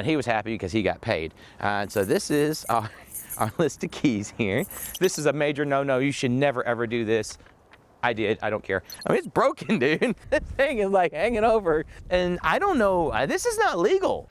and he was happy because he got paid. And so this is our list of keys here. This is a major no-no. You should never ever do this. I did, I don't care. I mean, it's broken, dude. This thing is like hanging over, and I don't know, this is not legal.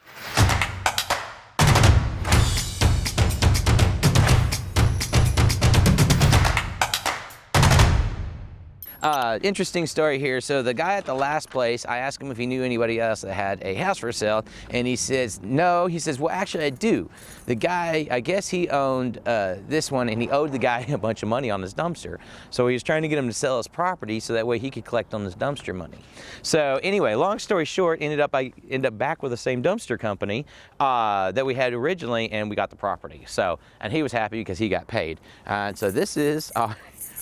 Interesting story here. So the guy at the last place, I asked him if he knew anybody else that had a house for sale, and he says no. He says, well, actually I do. The guy, I guess he owned this one, and he owed the guy a bunch of money on his dumpster. So he was trying to get him to sell his property so that way he could collect on his dumpster money. So anyway, long story short, I ended up back with the same dumpster company that we had originally, and we got the property. So, and he was happy because he got paid. And so this is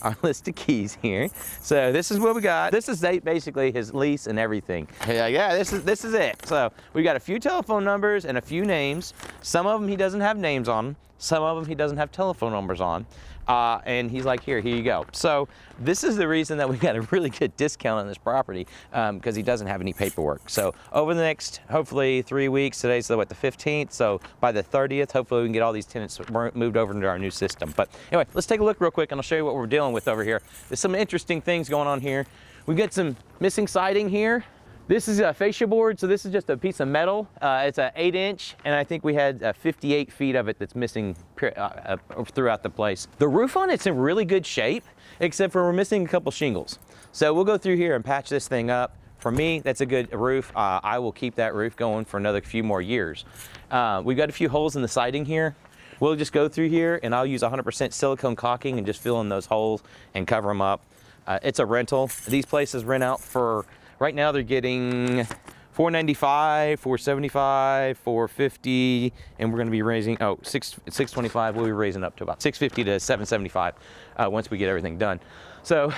our list of keys here. So this is what we got. This is basically his lease and everything. Yeah, this is it. So we got a few telephone numbers and a few names. Some of them he doesn't have names on. Some of them he doesn't have telephone numbers on. And he's like, here you go. So this is the reason that we got a really good discount on this property, because he doesn't have any paperwork. So over the next, hopefully 3 weeks, today's what, the 15th, so by the 30th, hopefully we can get all these tenants moved over into our new system. But anyway, let's take a look real quick and I'll show you what we're dealing with over here. There's some interesting things going on here. We've got some missing siding here. This is a fascia board, so this is just a piece of metal. It's an 8-inch, and I think we had 58 feet of it that's missing throughout the place. The roof on it's in really good shape, except for we're missing a couple shingles. So we'll go through here and patch this thing up. For me, that's a good roof. I will keep that roof going for another few more years. We've got a few holes in the siding here. We'll just go through here, and I'll use 100% silicone caulking and just fill in those holes and cover them up. It's a rental. These places rent out for, right now they're getting $495, $475, $450, and we're going to be raising, $625. We'll be raising up to about $650 to $775 once we get everything done. So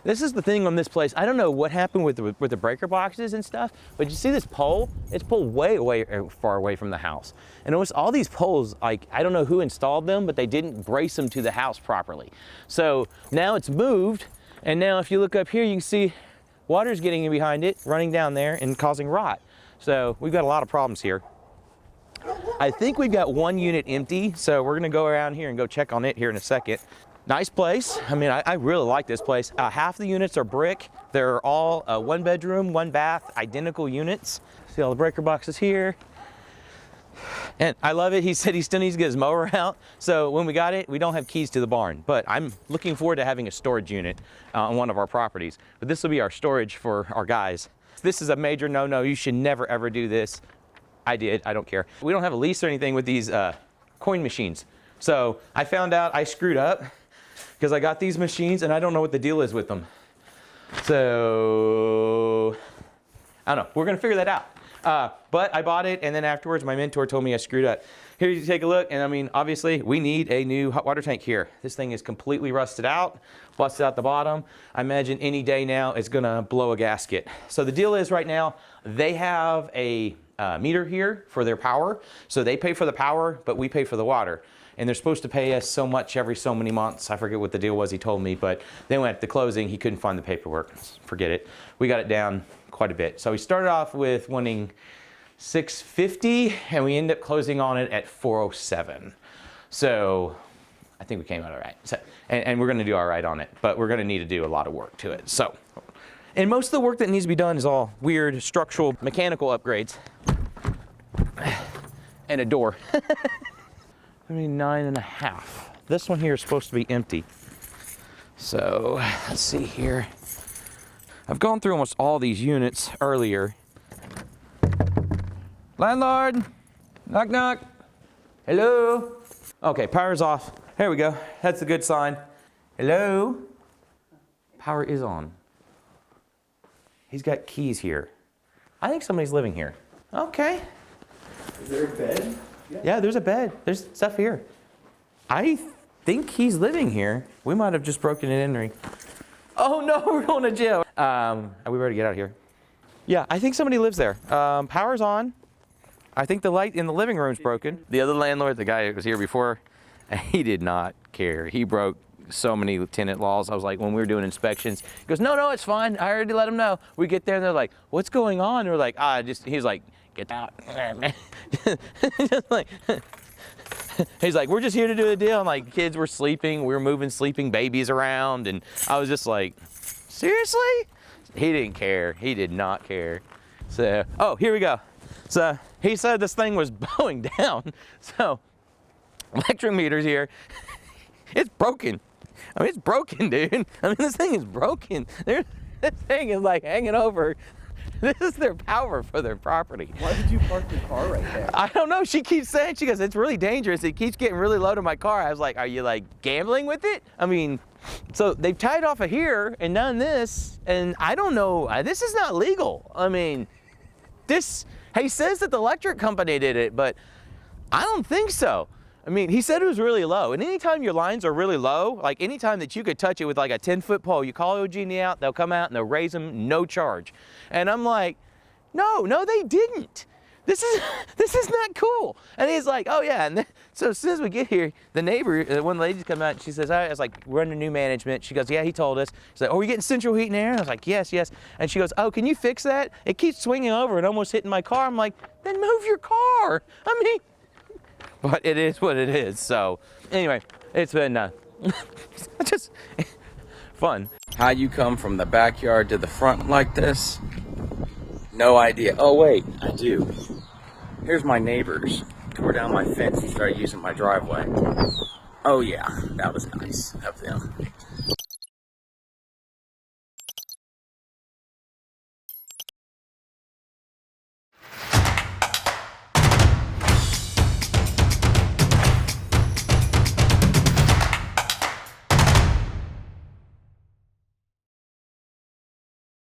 this is the thing on this place. I don't know what happened with the breaker boxes and stuff, but you see this pole? It's pulled way far away from the house. And it was all these poles, like, I don't know who installed them, but they didn't brace them to the house properly. So now it's moved, and now if you look up here, you can see water's getting in behind it, running down there and causing rot. So we've got a lot of problems here. I think we've got one unit empty, so we're gonna go around here and go check on it here in a second. Nice place. I mean, I really like this place. Half the units are brick. They're all 1 bedroom, 1 bath, identical units. See all the breaker boxes here. And I love it. He said he still needs to get his mower out. So when we got it, we don't have keys to the barn, but I'm looking forward to having a storage unit on one of our properties. But this will be our storage for our guys. This is a major no-no. You should never ever do this. I did, I don't care. We don't have a lease or anything with these coin machines. So I found out I screwed up because I got these machines and I don't know what the deal is with them. So I don't know, we're gonna figure that out. But I bought it, and then afterwards my mentor told me I screwed up. Here you take a look, and I mean, obviously we need a new hot water tank here. This thing is completely rusted out, busted out the bottom. I imagine any day now it's gonna blow a gasket. So the deal is right now, they have a meter here for their power. So they pay for the power, but we pay for the water. And they're supposed to pay us so much every so many months. I forget what the deal was he told me, but then at the closing, he couldn't find the paperwork. Forget it. We got it down quite a bit. So we started off with wanting $650, and we ended up closing on it at $407. So I think we came out all right. So, and we're gonna do all right on it, but we're gonna need to do a lot of work to it. So, and most of the work that needs to be done is all weird structural mechanical upgrades. And a door. I mean, 9.5. This one here is supposed to be empty. So let's see here. I've gone through almost all these units earlier. Landlord, knock knock. Hello. Okay, power's off. There we go. That's a good sign. Hello. Power is on. He's got keys here. I think somebody's living here. Okay. Is there a bed? Yeah, there's a bed. There's stuff here. I think he's living here. We might have just broken it in. Oh no, we're going to jail. Are we ready to get out of here? Yeah, I think somebody lives there. Power's on. I think the light in the living room's broken. The other landlord, the guy who was here before, he did not care. He broke so many tenant laws. I was like, when we were doing inspections, he goes, no, it's fine. I already let him know. We get there and they're like, what's going on? And we're like, he's like, get out. Just like, he's like, we're just here to do a deal. And like, kids were sleeping. We were moving sleeping babies around. And I was just like, seriously? He didn't care. He did not care. So, oh, here we go. So he said this thing was bowing down. So electric meters here. It's broken. I mean, it's broken, dude. I mean, this thing is broken. This thing is like hanging over. This is their power for their property. Why did you park your car right there? I don't know. She keeps saying, she goes, it's really dangerous. It keeps getting really low to my car. I was like, are you like gambling with it? I mean, so they've tied off of here and done this, and I don't know. This is not legal. I mean, he says that the electric company did it, but I don't think so. I mean, he said it was really low, and anytime your lines are really low, like anytime that you could touch it with like a 10-foot pole, you call OG&E out, they'll come out and they'll raise them, no charge. And I'm like, no, they didn't. This is not cool. And he's like, oh yeah. And so as soon as we get here, the neighbor, one lady come out, and she says, I was like, we're under new management. She goes, yeah, he told us. She's like, oh, are we getting central heat and air? And I was like, yes. And she goes, oh, can you fix that? It keeps swinging over and almost hitting my car. I'm like, then move your car. I mean, but it is what it is. So anyway, it's been just fun. How you come from the backyard to the front like this? No idea. Oh wait, I do. Here's my neighbors. Tore down my fence and started using my driveway. Oh yeah, that was nice of them.